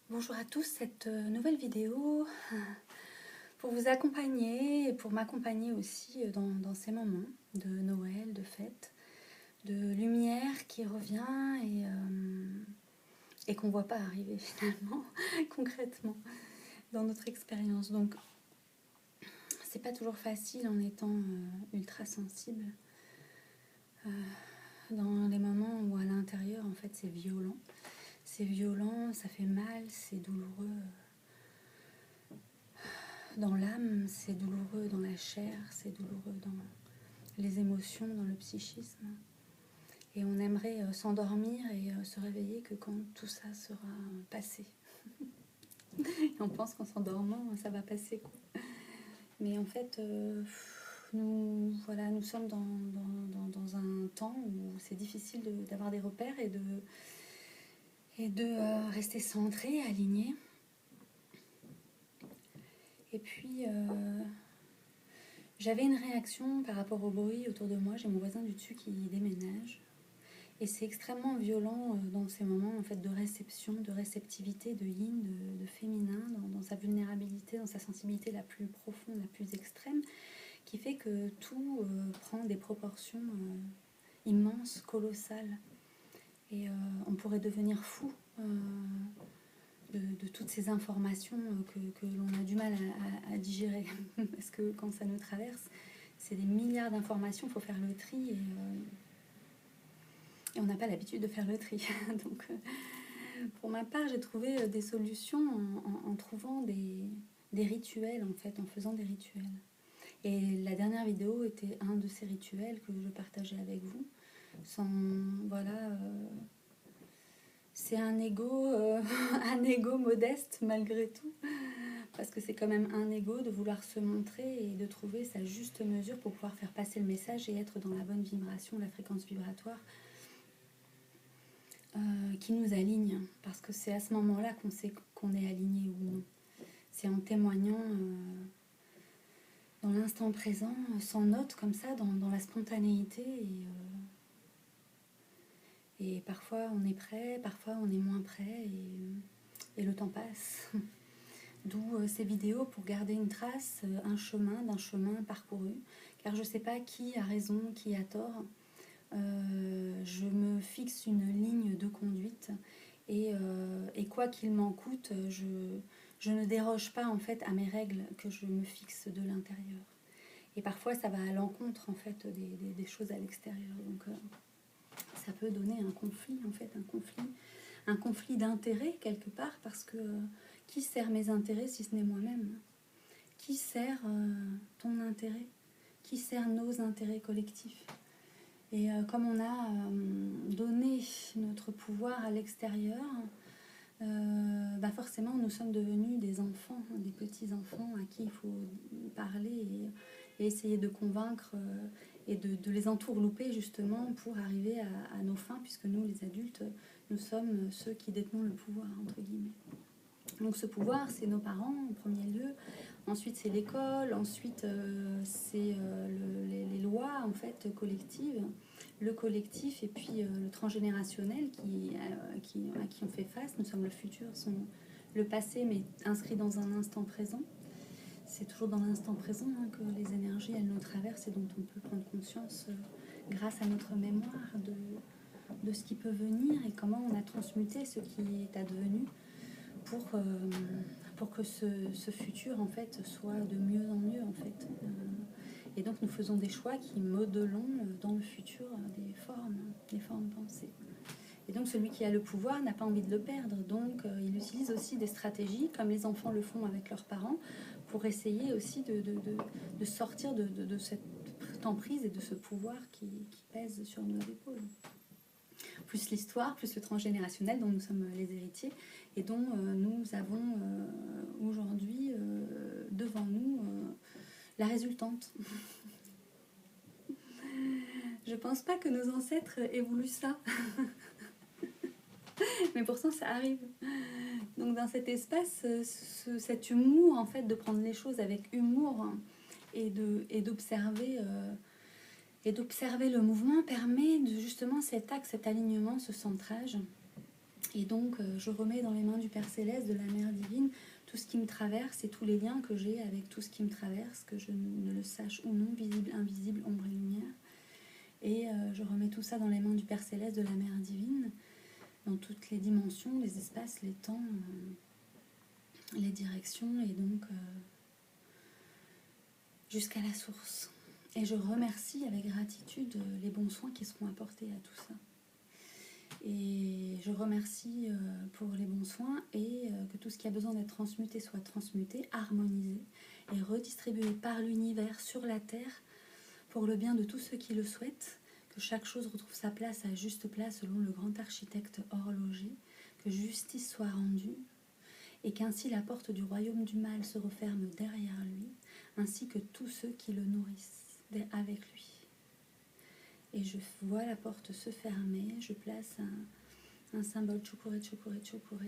Bonjour à tous, cette nouvelle vidéo pour vous accompagner et pour m'accompagner aussi dans ces moments de Noël, de fête, de lumière qui revient et qu'on ne voit pas arriver finalement, concrètement, dans notre expérience. Donc, c'est pas toujours facile en étant ultra sensible, dans les moments où à l'intérieur, en fait, c'est violent. C'est violent, ça fait mal, c'est douloureux. Dans l'âme, c'est douloureux dans la chair, c'est douloureux dans les émotions, dans le psychisme. Et on aimerait s'endormir et se réveiller que quand tout ça sera passé. Et on pense qu'en s'endormant, ça va passer, quoi. Mais en fait, nous sommes dans un temps où c'est difficile d'avoir des repères et de rester centré, aligné. Et puis, j'avais une réaction par rapport au bruit autour de moi. J'ai mon voisin du dessus qui déménage. Et c'est extrêmement violent dans ces moments en fait, de réception, de réceptivité, de yin, de féminin, dans sa vulnérabilité, dans sa sensibilité la plus profonde, la plus extrême, qui fait que tout prend des proportions immenses, colossales. Et on pourrait devenir fou de toutes ces informations que l'on a du mal à digérer. Parce que quand ça nous traverse, c'est des milliards d'informations, il faut faire le tri et on n'a pas l'habitude de faire le tri. Donc, pour ma part, j'ai trouvé des solutions en trouvant des rituels, en fait, en faisant des rituels. Et la dernière vidéo était un de ces rituels que je partageais avec vous. Sans, voilà, c'est un ego, un ego modeste malgré tout, parce que c'est quand même un ego de vouloir se montrer et de trouver sa juste mesure pour pouvoir faire passer le message et être dans la bonne vibration, la fréquence vibratoire qui nous aligne, parce que c'est à ce moment-là qu'on sait qu'on est aligné ou non. C'est en témoignant dans l'instant présent, sans note, comme ça, dans la spontanéité. Et parfois on est prêt, parfois on est moins prêt, et le temps passe. D'où ces vidéos pour garder une trace, un chemin d'un chemin parcouru. Car je ne sais pas qui a raison, qui a tort. Je me fixe une ligne de conduite et quoi qu'il m'en coûte, je ne déroge pas en fait à mes règles que je me fixe de l'intérieur. Et parfois ça va à l'encontre en fait des choses à l'extérieur. Donc ça peut donner un conflit en fait, un conflit d'intérêts quelque part, parce que qui sert mes intérêts si ce n'est moi-même? Qui sert ton intérêt? Qui sert nos intérêts collectifs? Et comme on a donné notre pouvoir à l'extérieur, forcément nous sommes devenus des enfants, des petits-enfants à qui il faut parler et essayer de convaincre et de les entourlouper justement pour arriver à nos fins, puisque nous les adultes, nous sommes ceux qui détenons le pouvoir, entre guillemets. Donc ce pouvoir, c'est nos parents en premier lieu, ensuite c'est l'école, ensuite c'est les lois en fait collectives, le collectif et puis le transgénérationnel à qui on fait face. Nous sommes le futur, le passé, mais inscrit dans un instant présent. C'est toujours dans l'instant présent que les énergies elles nous traversent et dont on peut prendre conscience grâce à notre mémoire de ce qui peut venir et comment on a transmuté ce qui est advenu pour que ce futur en fait soit de mieux en mieux en fait. Et donc nous faisons des choix qui modelons dans le futur des formes pensées. Et donc celui qui a le pouvoir n'a pas envie de le perdre, donc il utilise aussi des stratégies comme les enfants le font avec leurs parents pour essayer aussi de sortir de cette emprise et de ce pouvoir qui pèse sur nos épaules. Plus l'histoire, plus le transgénérationnel dont nous sommes les héritiers et dont nous avons aujourd'hui devant nous la résultante. Je pense pas que nos ancêtres aient voulu ça. Mais pourtant ça arrive. Donc dans cet espace, cet humour en fait de prendre les choses avec humour et d'observer le mouvement permet de justement cet axe, cet alignement, ce centrage Et donc, je remets dans les mains du Père Céleste, de la Mère Divine, tout ce qui me traverse et tous les liens que j'ai avec tout ce qui me traverse, que je ne le sache ou non, visible, invisible, ombre et lumière. Et je remets tout ça dans les mains du Père Céleste, de la Mère Divine, dans toutes les dimensions, les espaces, les temps, les directions, et donc jusqu'à la source. Et je remercie avec gratitude les bons soins qui seront apportés à tout ça. Et je remercie pour les bons soins et que tout ce qui a besoin d'être transmuté soit transmuté, harmonisé et redistribué par l'univers sur la Terre pour le bien de tous ceux qui le souhaitent, que chaque chose retrouve sa place à juste place selon le grand architecte horloger, que justice soit rendue et qu'ainsi la porte du royaume du mal se referme derrière lui, ainsi que tous ceux qui le nourrissent avec lui. Et je vois la porte se fermer, je place un symbole Chukure, Chukure, Chukure.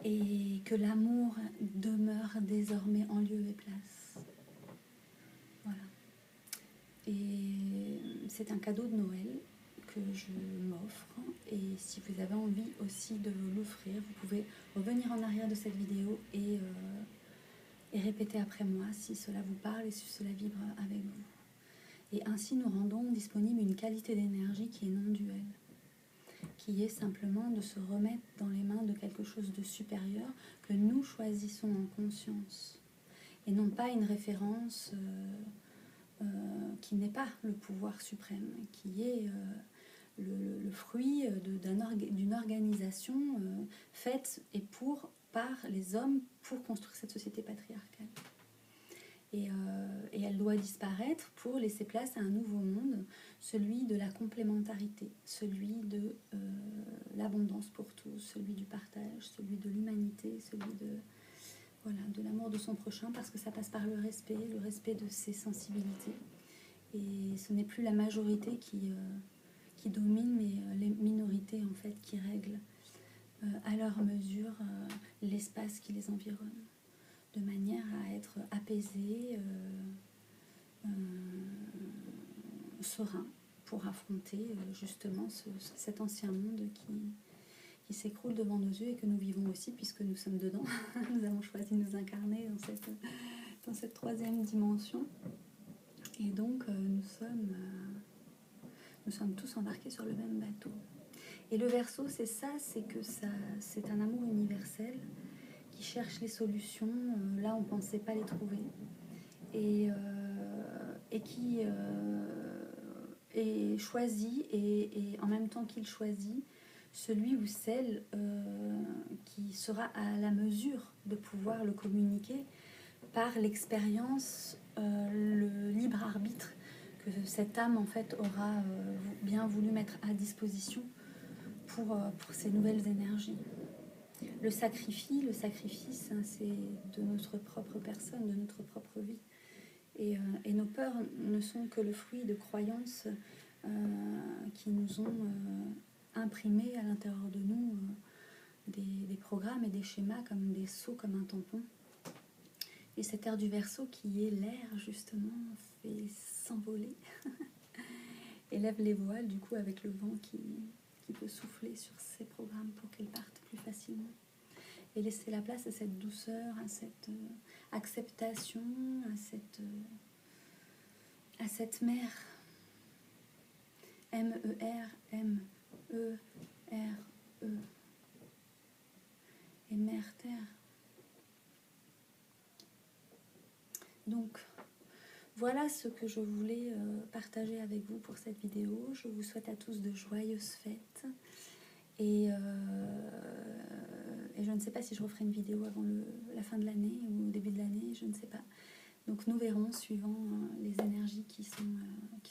Et que l'amour demeure désormais en lieu et place. Voilà. Et c'est un cadeau de Noël que je m'offre. Et si vous avez envie aussi de l'offrir, vous pouvez revenir en arrière de cette vidéo et répéter après moi si cela vous parle et si cela vibre avec vous. Et ainsi nous rendons disponible une qualité d'énergie qui est non duelle, qui est simplement de se remettre dans les mains de quelque chose de supérieur que nous choisissons en conscience, et non pas une référence qui n'est pas le pouvoir suprême, qui est le fruit d'une organisation faite et par les hommes pour construire cette société patriarcale. Et elle doit disparaître pour laisser place à un nouveau monde, celui de la complémentarité, celui de l'abondance pour tous, celui du partage, celui de l'humanité, celui de l'amour de son prochain, parce que ça passe par le respect de ses sensibilités. Et ce n'est plus la majorité qui domine, mais les minorités en fait qui règlent à leur mesure l'espace qui les environne, de manière à être apaisés, sereins, pour affronter justement cet ancien monde qui s'écroule devant nos yeux et que nous vivons aussi puisque nous sommes dedans. Nous avons choisi de nous incarner dans cette troisième dimension. Et donc nous sommes tous embarqués sur le même bateau. Et le Verseau, c'est ça, c'est un amour universel qui cherche les solutions là où on ne pensait pas les trouver, et qui est choisi, et en même temps qu'il choisit celui ou celle qui sera à la mesure de pouvoir le communiquer par l'expérience, le libre arbitre que cette âme en fait aura bien voulu mettre à disposition pour ces nouvelles énergies. Le sacrifice, hein, c'est de notre propre personne, de notre propre vie. Et nos peurs ne sont que le fruit de croyances qui nous ont imprimé à l'intérieur de nous des programmes et des schémas comme des seaux, comme un tampon. Et cet air du Verseau qui est l'air justement fait s'envoler et lève les voiles du coup avec le vent qui peut souffler sur ces programmes pour qu'ils partent plus facilement. Et laisser la place à cette douceur, à cette acceptation, à cette mer. M-E-R, M-E-R-E. Et mer terre. Donc, voilà ce que je voulais partager avec vous pour cette vidéo. Je vous souhaite à tous de joyeuses fêtes. Et je ne sais pas si je referai une vidéo avant la fin de l'année ou au début de l'année, je ne sais pas. Donc nous verrons suivant les énergies qui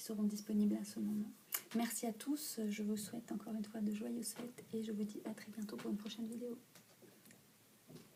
seront disponibles à ce moment. Merci à tous, je vous souhaite encore une fois de joyeuses fêtes et je vous dis à très bientôt pour une prochaine vidéo.